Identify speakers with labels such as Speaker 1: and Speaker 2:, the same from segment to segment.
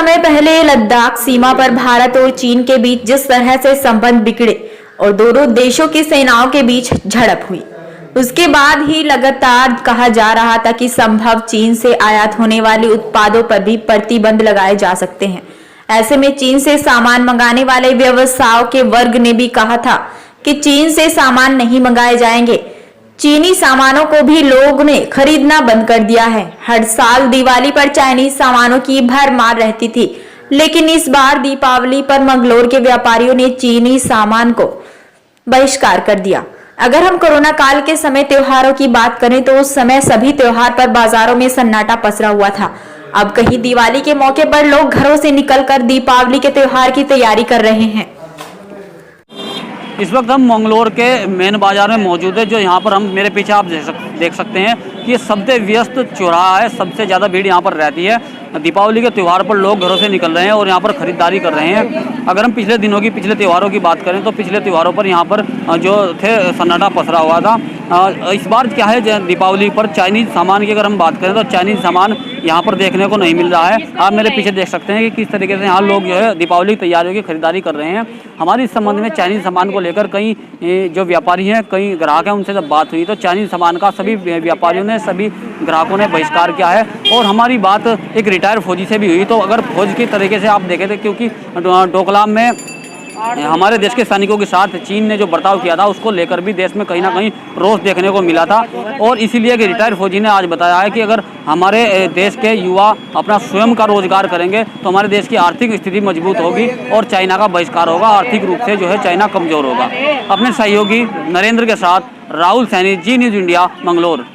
Speaker 1: समय पहले लद्दाख सीमा पर भारत और चीन के बीच जिस तरह से संबंध बिगड़े और दोनों देशों की सेनाओं के बीच झड़प हुई, उसके बाद ही लगातार कहा जा रहा था कि संभव चीन से आयात होने वाले उत्पादों पर भी प्रतिबंध लगाए जा सकते हैं। ऐसे में चीन से सामान मंगाने वाले व्यवसायों के वर्ग ने भी कहा था कि चीन से सामान नहीं मंगाए जाएंगे। चीनी सामानों को भी लोगों ने खरीदना बंद कर दिया है। हर साल दिवाली पर चाइनीज सामानों की भरमार रहती थी, लेकिन इस बार दीपावली पर मंगलोर के व्यापारियों ने चीनी सामान को बहिष्कार कर दिया। अगर हम कोरोना काल के समय त्योहारों की बात करें तो उस समय सभी त्योहार पर बाजारों में सन्नाटा पसरा हुआ था। अब कहीं दिवाली के मौके पर लोग घरों से निकलकर दीपावली के त्योहार की तैयारी कर रहे हैं।
Speaker 2: इस वक्त हम मंगलोर के मेन बाजार में मौजूद है। जो यहाँ पर हम मेरे पीछे आप देख सकते हैं कि ये सबसे व्यस्त चौराहा है, सबसे ज़्यादा भीड़ यहाँ पर रहती है। दीपावली के त्यौहार पर लोग घरों से निकल रहे हैं और यहाँ पर ख़रीदारी कर रहे हैं। अगर हम पिछले दिनों की पिछले त्योहारों की बात करें तो पिछले त्योहारों पर यहाँ पर जो थे सन्नाटा पसरा हुआ था। इस बार क्या है, दीपावली पर चाइनीज़ सामान की अगर हम बात करें तो चाइनीज़ सामान यहाँ पर देखने को नहीं मिल रहा है। आप मेरे पीछे देख सकते हैं कि किस तरीके से यहाँ लोग जो है दीपावली की तैयारियों की खरीदारी कर रहे हैं। हमारी इस संबंध में चाइनीज़ सामान को लेकर कई जो व्यापारी हैं, कई ग्राहक हैं, उनसे जब बात हुई तो चाइनीज़ सामान का सभी व्यापारियों ने, सभी ग्राहकों ने बहिष्कार किया है। और हमारी बात एक रिटायर्ड फौजी से भी हुई। तो अगर फौज की तरीके से आप देखें थे, क्योंकि डोकलाम में हमारे देश के सैनिकों के साथ चीन ने जो बर्ताव किया था उसको लेकर भी देश में कहीं ना कहीं रोष देखने को मिला था। और इसीलिए कि रिटायर्ड फौजी ने आज बताया है कि अगर हमारे देश के युवा अपना स्वयं का रोजगार करेंगे तो हमारे देश की आर्थिक स्थिति मजबूत होगी और चाइना का बहिष्कार होगा। आर्थिक रूप से जो है चाइना कमज़ोर होगा। अपने सहयोगी नरेंद्र के साथ राहुल सैनी, जी न्यूज़ इंडिया, मंगलोर।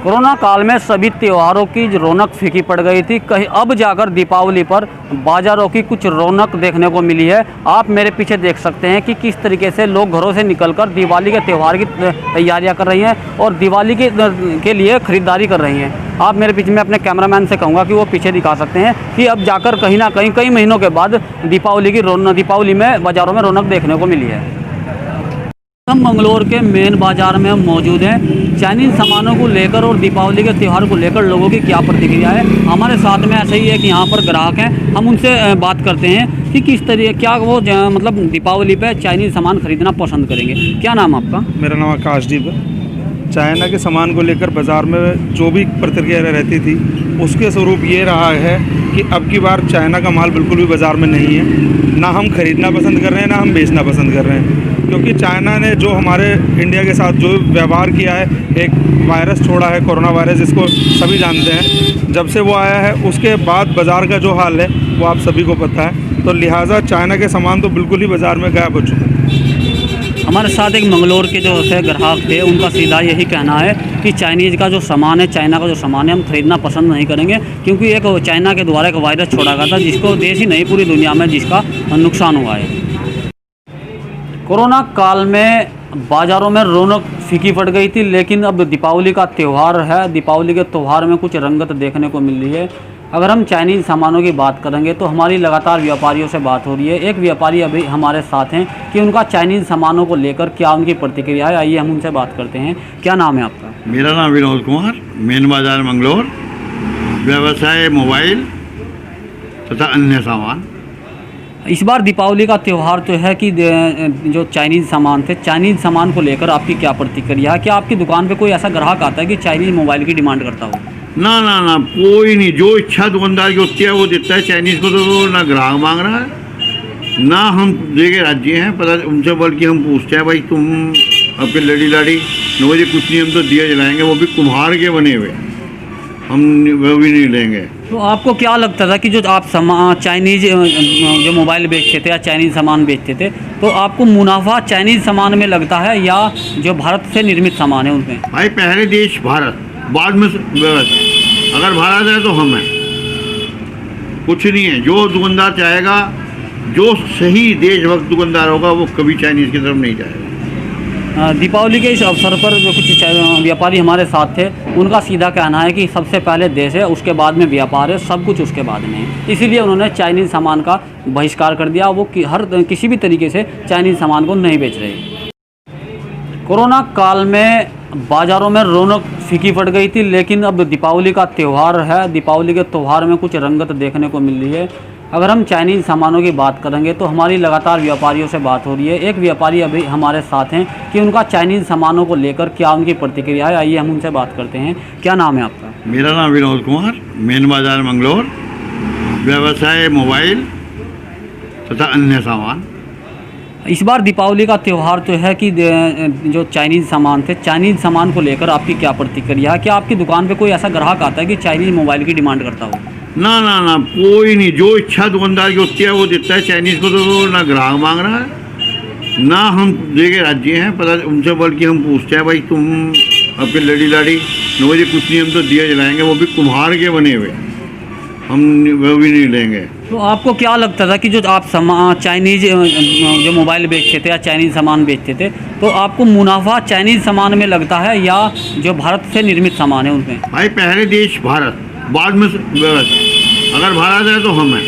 Speaker 2: कोरोना काल में सभी त्योहारों की रौनक फीकी पड़ गई थी। कहीं अब जाकर दीपावली पर बाज़ारों की कुछ रौनक देखने को मिली है। आप मेरे पीछे देख सकते हैं कि किस तरीके से लोग घरों से निकलकर दिवाली के त्यौहार की तैयारियां कर रही हैं और दिवाली के लिए ख़रीदारी कर रही हैं। आप मेरे पीछे, मैं अपने कैमरामैन से कहूँगा कि वो पीछे दिखा सकते हैं कि अब जाकर कहीं ना कहीं कई महीनों के बाद दीपावली में बाज़ारों में रौनक देखने को मिली है। हम मंगलोर के मेन बाज़ार में हम मौजूद हैं। चाइनीज़ सामानों को लेकर और दीपावली के त्यौहार को लेकर लोगों की क्या प्रतिक्रिया है। हमारे साथ में ऐसे ही एक यहाँ पर ग्राहक हैं, हम उनसे बात करते हैं कि किस तरीके, क्या वो मतलब दीपावली पे चाइनीज़ सामान खरीदना पसंद करेंगे। क्या नाम आपका?
Speaker 3: मेरा नाम आकाशदीप है। चाइना के सामान को लेकर बाज़ार में जो भी प्रतिक्रिया रहती थी उसके स्वरूप ये रहा है कि अब की बार चाइना का माल बिल्कुल भी बाज़ार में नहीं है। ना हम खरीदना पसंद कर रहे हैं, ना हम बेचना पसंद कर रहे हैं, क्योंकि चाइना ने जो हमारे इंडिया के साथ जो व्यवहार किया है, एक वायरस छोड़ा है, कोरोना वायरस, जिसको सभी जानते हैं, जब से वो आया है उसके बाद बाज़ार का जो हाल है वो आप सभी को पता है। तो लिहाजा चाइना के सामान तो बिल्कुल ही बाज़ार में गायब हो चुके हैं।
Speaker 2: हमारे साथ एक मंगलोर के जो थे ग्राहक थे, उनका सीधा यही कहना है कि चाइनीज़ का जो सामान है, चाइना का जो सामान है, हम खरीदना पसंद नहीं करेंगे, क्योंकि एक चाइना के द्वारा एक वायरस छोड़ा गया था जिसको देश ही नहीं पूरी दुनिया में जिसका नुकसान हुआ है। कोरोना काल में बाज़ारों में रौनक फीकी पड़ गई थी, लेकिन अब दीपावली का त्यौहार है। दीपावली के त्यौहार में कुछ रंगत देखने को मिल रही है। अगर हम चाइनीज़ सामानों की बात करेंगे तो हमारी लगातार व्यापारियों से बात हो रही है। एक व्यापारी अभी हमारे साथ हैं कि उनका चाइनीज़ सामानों को लेकर क्या उनकी प्रतिक्रिया है। आइए हम उनसे बात करते हैं। क्या नाम है आपका?
Speaker 4: मेरा नाम विनोद कुमार, मेन बाज़ार मंगलोर। व्यवसाय मोबाइल तथा अन्य सामान।
Speaker 2: इस बार दीपावली का त्यौहार तो है कि जो चाइनीज़ सामान थे, चाइनीज़ सामान को लेकर आपकी क्या प्रतिक्रिया है? क्या आपकी दुकान पे कोई ऐसा ग्राहक आता है कि चाइनीज़ मोबाइल की डिमांड करता हो?
Speaker 4: ना ना ना, कोई नहीं। जो इच्छा दुकानदार की होती है वो देता है। चाइनीज़ को तो ना ग्राहक मांग रहा है, ना हम देखे राज्य हैं पता उनसे, बल्कि हम पूछते हैं भाई तुम आपके लड़ी लाड़ी न मुझे कुछ नहीं, हम तो दिया जलाएंगे, वो भी कुम्हार के बने हुए, हम वो भी नहीं लेंगे।
Speaker 2: तो आपको क्या लगता था कि जो आप चाइनीज़ जो मोबाइल बेचते थे या चाइनीज़ सामान बेचते थे, तो आपको मुनाफा चाइनीज़ सामान में लगता है या जो भारत से निर्मित सामान है उनमें?
Speaker 4: भाई पहले देश भारत, बाद में व्यवस्था। अगर भारत है तो हम हैं, कुछ नहीं है। जो दुकानदार चाहेगा, जो सही देशभक्त दुकानदार होगा, वो कभी चाइनीज़ की तरफ नहीं जाएगा।
Speaker 2: दीपावली के इस अवसर पर जो कुछ व्यापारी हमारे साथ थे, उनका सीधा कहना है कि सबसे पहले देश है, उसके बाद में व्यापार है, सब कुछ उसके बाद में है। इसीलिए उन्होंने चाइनीज़ सामान का बहिष्कार कर दिया। वो किसी भी तरीके से चाइनीज़ सामान को नहीं बेच रहे। कोरोना काल में बाज़ारों में रौनक फीकी पड़ गई थी, लेकिन अब दीपावली का त्यौहार है। दीपावली के त्यौहार में कुछ रंगत देखने को मिल रही है। अगर हम चाइनीज़ सामानों की बात करेंगे तो हमारी लगातार व्यापारियों से बात हो रही है। एक व्यापारी अभी हमारे साथ हैं कि उनका चाइनीज़ सामानों को लेकर क्या उनकी प्रतिक्रिया है। आइए हम उनसे बात करते हैं। क्या नाम है आपका?
Speaker 4: मेरा नाम विनोद कुमार, मेन बाजार मंगलोर, व्यवसाय मोबाइल तथा अन्य सामान।
Speaker 2: इस बार दीपावली का त्यौहार तो है कि जो चाइनीज़ सामान थे, चाइनीज़ सामान को लेकर आपकी क्या प्रतिक्रिया है? क्या आपकी दुकान पे कोई ऐसा ग्राहक आता है कि चाइनीज़ मोबाइल की डिमांड करता हो?
Speaker 4: ना ना ना, कोई नहीं। जो इच्छा दुकानदार की होती है वो देता है। चाइनीज़ को तो ना ग्राहक मांग रहा है, ना हम दे के राज्य हैं। पता उनसे बल्कि हम पूछते हैं भाई तुम आपके लड़ी लाड़ी न मुझे कुछ नहीं, हम तो दिए जलाएंगे, वो भी कुम्हार के बने हुए, हम वो भी नहीं लेंगे।
Speaker 2: तो आपको क्या लगता था कि जो आप चाइनीज़ जो मोबाइल बेचते थे या चाइनीज़ सामान बेचते थे, तो आपको मुनाफा चाइनीज़ सामान में लगता है या जो भारत से निर्मित सामान है उनमें?
Speaker 4: भाई पहले देश भारत, बाद में व्यवस्था। अगर भारत है तो हम हैं,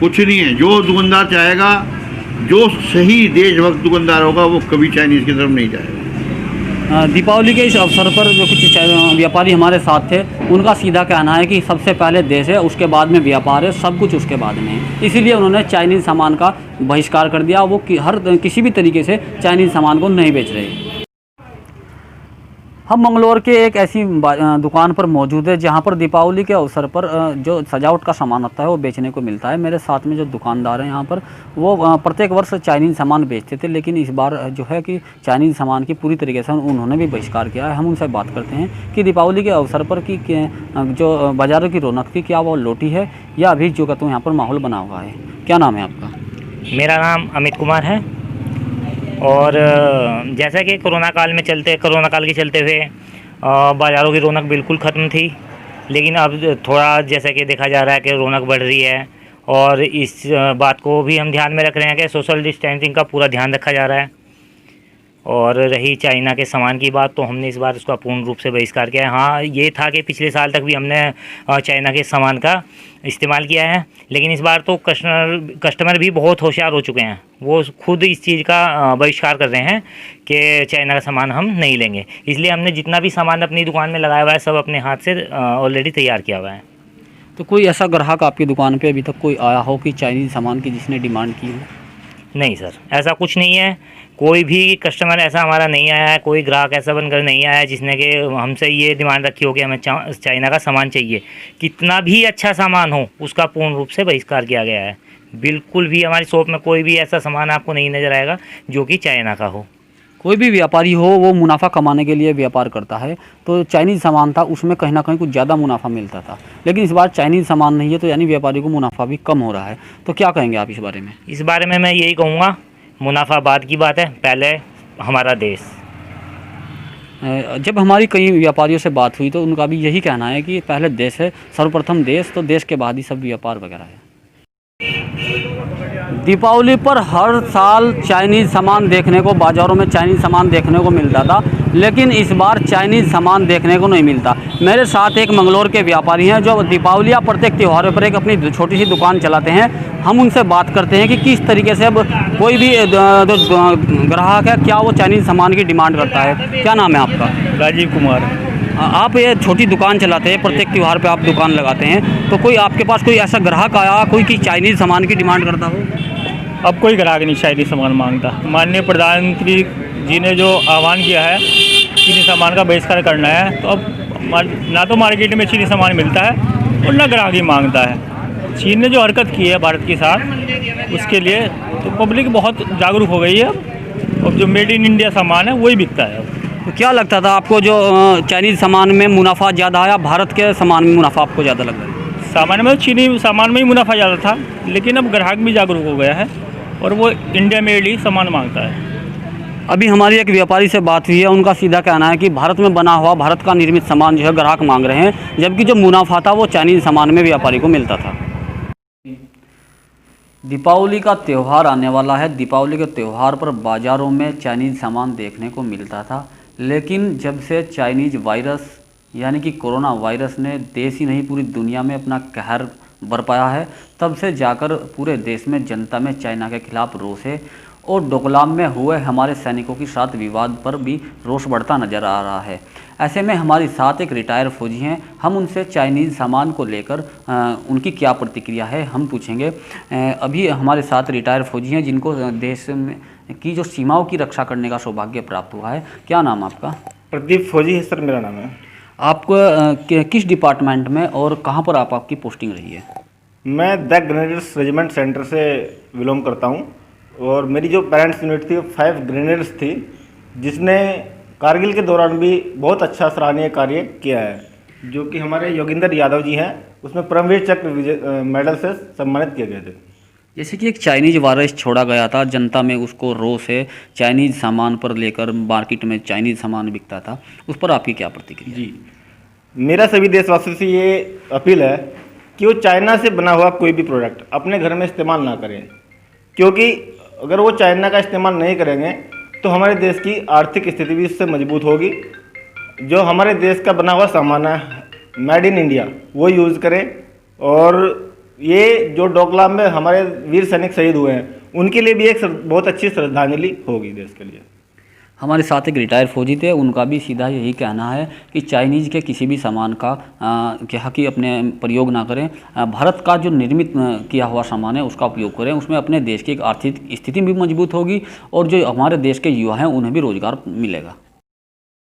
Speaker 4: कुछ नहीं है। जो दुकानदार चाहेगा, जो सही देशभक्त दुकानदार होगा, वो कभी चाइनीज़ की तरफ नहीं जाएगा।
Speaker 2: दीपावली के इस अवसर पर जो कुछ व्यापारी हमारे साथ थे, उनका सीधा कहना है कि सबसे पहले देश है, उसके बाद में व्यापार है, सब कुछ उसके बाद में है। इसीलिए उन्होंने चाइनीज़ सामान का बहिष्कार कर दिया। वो किसी भी तरीके से चाइनीज़ सामान को नहीं बेच रहे। हम मंगलोर के एक ऐसी दुकान पर मौजूद है जहां पर दीपावली के अवसर पर जो सजावट का सामान होता है वो बेचने को मिलता है। मेरे साथ में जो दुकानदार हैं यहाँ पर, वो प्रत्येक वर्ष चाइनीज़ सामान बेचते थे, लेकिन इस बार जो है कि चाइनीज़ सामान की पूरी तरीके से उन्होंने भी बहिष्कार किया है। हम उनसे बात करते हैं कि दीपावली के अवसर पर कि जो बाज़ारों की रौनक थी, क्या वो लौटी है या अभी जो कहते हैं यहाँ पर माहौल बना हुआ है। क्या नाम है आपका?
Speaker 5: मेरा नाम अमित कुमार है। और जैसा कि कोरोना काल के चलते हुए बाज़ारों की रौनक बिल्कुल ख़त्म थी, लेकिन अब थोड़ा जैसा कि देखा जा रहा है कि रौनक बढ़ रही है। और इस बात को भी हम ध्यान में रख रहे हैं कि सोशल डिस्टेंसिंग का पूरा ध्यान रखा जा रहा है। और रही चाइना के सामान की बात, तो हमने इस बार उसका पूर्ण रूप से बहिष्कार किया है। हाँ, ये था कि पिछले साल तक भी हमने चाइना के सामान का इस्तेमाल किया है, लेकिन इस बार तो कस्टमर भी बहुत होशियार हो चुके हैं। वो खुद इस चीज़ का बहिष्कार कर रहे हैं कि चाइना का सामान हम नहीं लेंगे। इसलिए हमने जितना भी सामान अपनी दुकान में लगाया हुआ है, सब अपने हाथ से ऑलरेडी तैयार किया हुआ है।
Speaker 2: तो कोई ऐसा ग्राहक आपकी दुकान पे अभी तक कोई आया हो कि चाइनीज़ सामान की जिसने डिमांड की हो?
Speaker 5: नहीं सर, ऐसा कुछ नहीं है। कोई भी कस्टमर ऐसा हमारा नहीं आया है, कोई ग्राहक ऐसा बनकर नहीं आया है जिसने कि हमसे ये डिमांड रखी हो कि हमें चाइना का सामान चाहिए। कितना भी अच्छा सामान हो, उसका पूर्ण रूप से बहिष्कार किया गया है। बिल्कुल भी हमारी शॉप में कोई भी ऐसा सामान आपको नहीं नज़र आएगा जो कि चाइना का हो।
Speaker 2: कोई भी व्यापारी हो, वो मुनाफा कमाने के लिए व्यापार करता है। तो चाइनीज़ सामान था, उसमें कहीं ना कहीं कुछ ज़्यादा मुनाफा मिलता था, लेकिन इस बार चाइनीज़ सामान नहीं है, तो यानी व्यापारी को मुनाफा भी कम हो रहा है। तो क्या कहेंगे आप इस बारे में?
Speaker 5: इस बारे में मैं यही कहूँगा, मुनाफा बाद की बात है, पहले हमारा देश।
Speaker 2: जब हमारी कई व्यापारियों से बात हुई तो उनका भी यही कहना है कि पहले देश है, सर्वप्रथम देश, तो देश के बाद ही सब व्यापार वगैरह है। दीपावली पर हर साल चाइनीज़ सामान देखने को, बाज़ारों में चाइनीज़ सामान देखने को मिलता था, लेकिन इस बार चाइनीज़ सामान देखने को नहीं मिलता। मेरे साथ एक मंगलोर के व्यापारी हैं जो दीपावली या प्रत्येक त्योहारों पर एक अपनी छोटी सी दुकान चलाते हैं। हम उनसे बात करते हैं कि किस तरीके से अब कोई भी ग्राहक है, क्या वो चाइनीज़ सामान की डिमांड करता है। क्या नाम है आपका?
Speaker 6: राजीव कुमार।
Speaker 2: आप ये छोटी दुकान चलाते हैं, प्रत्येक त्यौहार पे आप दुकान लगाते हैं, तो कोई आपके पास कोई ऐसा ग्राहक आया कोई कि चाइनीज़ सामान की डिमांड करता हो?
Speaker 6: अब कोई ग्राहक नहीं चाइनीज़ सामान मांगता। माननीय प्रधानमंत्री जी ने जो आह्वान किया है चीनी सामान का बहिष्कार करना है, तो अब ना तो मार्केट में चीनी सामान मिलता है और ना ग्राहक ही मांगता है। चीन ने जो हरकत की है भारत के साथ, उसके लिए तो पब्लिक बहुत जागरूक हो गई है। अब जो मेड इन इंडिया सामान है वही बिकता है।
Speaker 2: तो क्या लगता था आपको, जो चाइनीज़ सामान में मुनाफा ज़्यादा आया, भारत के सामान में मुनाफा आपको ज़्यादा लग रहा है?
Speaker 6: सामान में चीनी सामान में ही मुनाफा ज़्यादा था, लेकिन अब ग्राहक भी जागरूक हो गया है और वो इंडिया मेड ही सामान मांगता है।
Speaker 2: अभी हमारी एक व्यापारी से बात हुई है, उनका सीधा कहना है कि भारत में बना हुआ, भारत का निर्मित सामान जो है ग्राहक मांग रहे हैं, जबकि जो मुनाफा था वो चाइनीज़ सामान में व्यापारी को मिलता था। दीपावली का त्यौहार आने वाला है। दीपावली के त्यौहार पर बाज़ारों में चाइनीज़ सामान देखने को मिलता था, लेकिन जब से चाइनीज़ वायरस यानी कि कोरोना वायरस ने देश ही नहीं पूरी दुनिया में अपना कहर बरपाया है, तब से जाकर पूरे देश में जनता में चाइना के खिलाफ रोष है और डोकलाम में हुए हमारे सैनिकों के साथ विवाद पर भी रोष बढ़ता नजर आ रहा है। ऐसे में हमारे साथ एक रिटायर फौजी हैं, हम उनसे चाइनीज़ सामान को लेकर उनकी क्या प्रतिक्रिया है हम पूछेंगे। अभी हमारे साथ रिटायर फौजी हैं जिनको देश में की जो सीमाओं की रक्षा करने का सौभाग्य प्राप्त हुआ है। क्या नाम आपका?
Speaker 7: प्रदीप फौजी है सर, मेरा नाम है।
Speaker 2: आपको किस डिपार्टमेंट में और कहाँ पर आपकी पोस्टिंग रही है?
Speaker 7: मैं द ग्रेनेडियर्स रेजिमेंट सेंटर से बिलोंग करता हूँ और मेरी जो पेरेंट्स यूनिट थी 5 ग्रेनेडियर्स थी, जिसने कारगिल के दौरान भी बहुत अच्छा सराहनीय कार्य किया है, जो कि हमारे योगिंदर यादव जी हैं, उसमें परमवीर चक्र मेडल से सम्मानित किए गए थे।
Speaker 2: जैसे कि एक चाइनीज़ वायरस छोड़ा गया था, जनता में उसको रोष है, चाइनीज़ सामान पर लेकर मार्केट में चाइनीज़ सामान बिकता था, उस पर आपकी क्या प्रतिक्रिया?
Speaker 7: जी, मेरा सभी देशवासियों से ये अपील है कि वो चाइना से बना हुआ कोई भी प्रोडक्ट अपने घर में इस्तेमाल ना करें, क्योंकि अगर वो चाइना का इस्तेमाल नहीं करेंगे तो हमारे देश की आर्थिक स्थिति भी इससे मजबूत होगी। जो हमारे देश का बना हुआ सामान है मेड इन इंडिया वो यूज़ करें, और ये जो डोकलाम में हमारे वीर सैनिक शहीद हुए हैं उनके लिए भी एक बहुत अच्छी श्रद्धांजलि होगी देश के लिए।
Speaker 2: हमारे साथ एक रिटायर फौजी थे, उनका भी सीधा यही कहना है कि चाइनीज़ के किसी भी सामान का क्या कि अपने प्रयोग ना करें, भारत का जो निर्मित किया हुआ सामान है उसका उपयोग करें, उसमें अपने देश की एक आर्थिक स्थिति भी मजबूत होगी और जो हमारे देश के युवा हैं उन्हें भी रोज़गार मिलेगा।